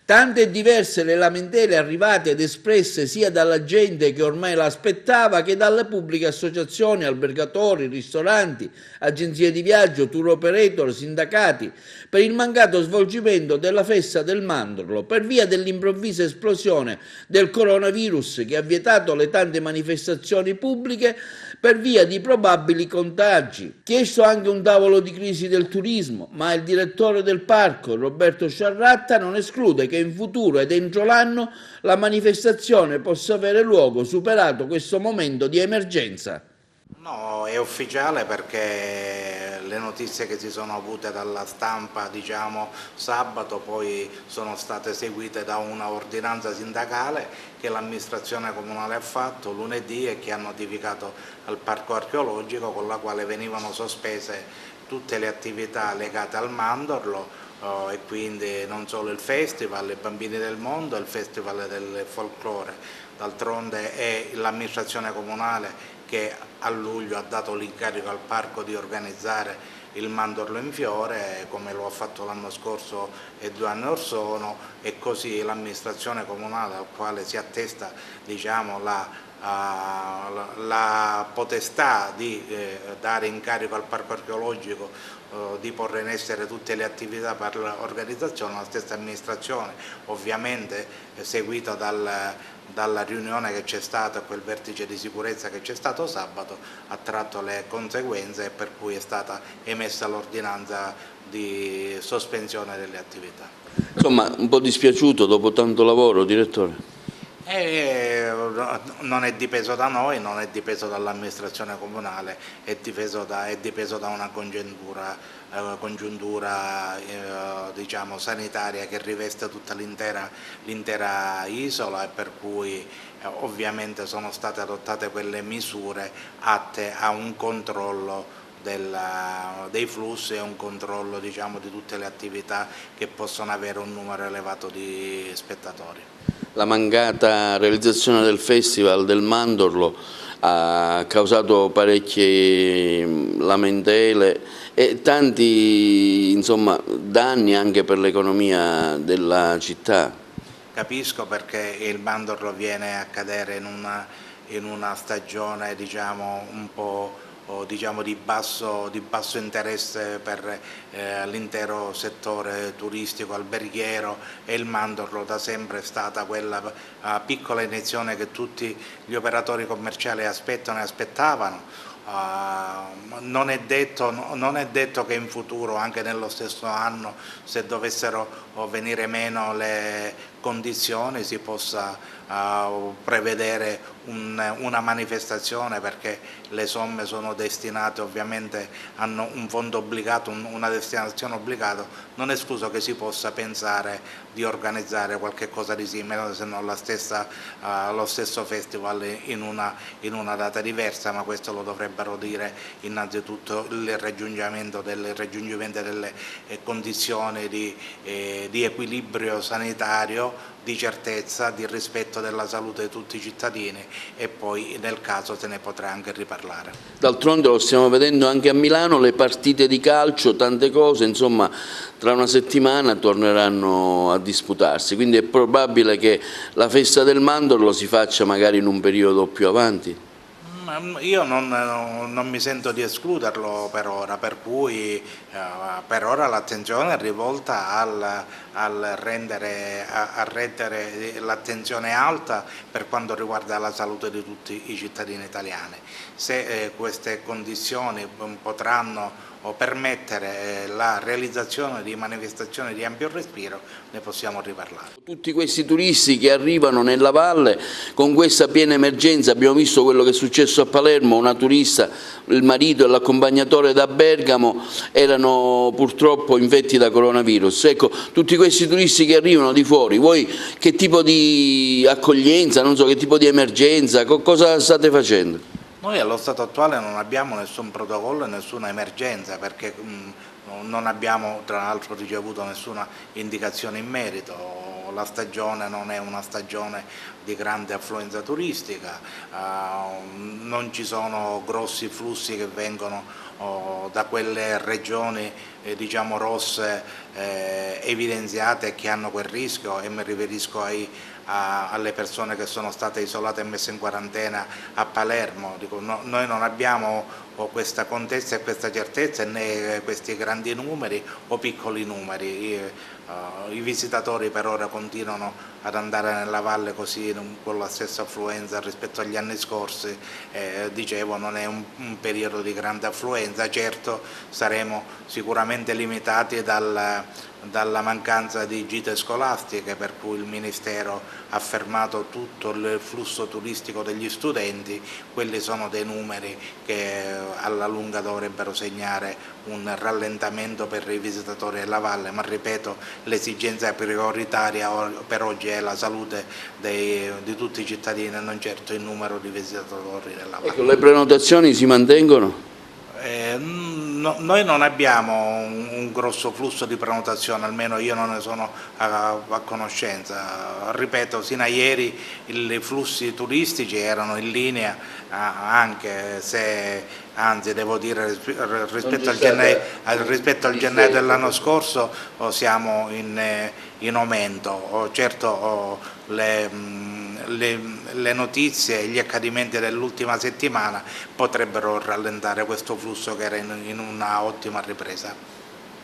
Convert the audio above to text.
Tante e diverse le lamentele arrivate ed espresse sia dalla gente che ormai l'aspettava che dalle pubbliche associazioni, albergatori, ristoranti, agenzie di viaggio, tour operator, sindacati, per il mancato svolgimento della festa del mandorlo per via dell'improvvisa esplosione del coronavirus che ha vietato le tante manifestazioni pubbliche per via di probabili contagi. Chiesto anche un tavolo di crisi del turismo, ma il direttore del parco, Roberto Sciarratta, non esclude che in futuro ed entro l'anno la manifestazione possa avere luogo superato questo momento di emergenza. No, è ufficiale perché le notizie che si sono avute dalla stampa, diciamo, sabato poi sono state seguite da una ordinanza sindacale che l'amministrazione comunale ha fatto lunedì e che ha notificato al parco archeologico, con la quale venivano sospese tutte le attività legate al mandorlo e quindi non solo il festival, i Bambini del Mondo, il festival del folklore. D'altronde è l'amministrazione comunale che a luglio ha dato l'incarico al parco di organizzare il mandorlo in fiore, come lo ha fatto l'anno scorso e 2 anni or sono, e così l'amministrazione comunale al quale si attesta, diciamo, la potestà di dare incarico al parco archeologico di porre in essere tutte le attività per l'organizzazione, la stessa amministrazione, ovviamente seguita dalla riunione che c'è stata, quel vertice di sicurezza che c'è stato sabato, ha tratto le conseguenze per cui è stata emessa l'ordinanza di sospensione delle attività. Insomma, un po' dispiaciuto dopo tanto lavoro, direttore? Non è dipeso da noi, non è dipeso dall'amministrazione comunale, è dipeso da una congiuntura diciamo, sanitaria che riveste tutta l'intera isola, e per cui ovviamente sono state adottate quelle misure atte a un controllo dei flussi e un controllo, diciamo, di tutte le attività che possono avere un numero elevato di spettatori. La mancata realizzazione del Festival del Mandorlo ha causato parecchie lamentele e tanti, insomma, danni anche per l'economia della città. Capisco, perché il mandorlo viene a cadere in una stagione, diciamo, un po' diciamo di basso interesse per l'intero settore turistico alberghiero, e il mandorlo da sempre è stata quella piccola iniezione che tutti gli operatori commerciali aspettano e aspettavano. Non è detto che in futuro, anche nello stesso anno, se dovessero venire meno le condizioni, si possa prevedere una manifestazione, perché le somme sono destinate, ovviamente hanno un fondo obbligato, una destinazione obbligata. Non è escluso che si possa pensare di organizzare qualche cosa di simile, se non lo stesso festival in una data diversa, ma questo lo dovrebbero dire innanzitutto il raggiungimento delle condizioni di equilibrio sanitario, di certezza, di rispetto della salute di tutti i cittadini, e poi nel caso se ne potrà anche riparlare. D'altronde lo stiamo vedendo anche a Milano, le partite di calcio, tante cose, insomma, tra una settimana torneranno a disputarsi, quindi è probabile che la festa del mandorlo si faccia magari in un periodo più avanti. Io non mi sento di escluderlo per ora, per cui per ora l'attenzione è rivolta a rendere l'attenzione alta per quanto riguarda la salute di tutti i cittadini italiani. Se queste condizioni potranno permettere la realizzazione di manifestazioni di ampio respiro, ne possiamo riparlare. Tutti questi turisti che arrivano nella valle con questa piena emergenza, abbiamo visto quello che è successo a Palermo, una turista, il marito e l'accompagnatore da Bergamo erano purtroppo infetti da coronavirus. Ecco, tutti questi turisti che arrivano di fuori, voi che tipo di accoglienza, non so, che tipo di emergenza, cosa state facendo? Noi allo stato attuale non abbiamo nessun protocollo e nessuna emergenza, perché non abbiamo tra l'altro ricevuto nessuna indicazione in merito. La stagione non è una stagione di grande affluenza turistica, non ci sono grossi flussi che vengono da quelle regioni diciamo rosse evidenziate e che hanno quel rischio, e mi riferisco alle persone che sono state isolate e messe in quarantena a Palermo. Dico, noi non abbiamo questa contezza e questa certezza, né questi grandi numeri o piccoli numeri. I visitatori per ora continuano ad andare nella valle così con la stessa affluenza rispetto agli anni scorsi. Dicevo, non è un periodo di grande affluenza, certo saremo sicuramente limitati dalla mancanza di gite scolastiche, per cui il Ministero ha fermato tutto il flusso turistico degli studenti. Quelli sono dei numeri che alla lunga dovrebbero segnare un rallentamento per i visitatori della valle, ma ripeto, l'esigenza prioritaria per oggi è la salute di tutti i cittadini e non certo il numero di visitatori della valle. Ecco, le prenotazioni si mantengono? Noi non abbiamo un grosso flusso di prenotazione, almeno io non ne sono a conoscenza. Ripeto, sino a ieri i flussi turistici erano in linea, anche se, anzi devo dire, rispetto al gennaio dell'anno scorso siamo in aumento. Certo le notizie e gli accadimenti dell'ultima settimana potrebbero rallentare questo flusso che era in una ottima ripresa.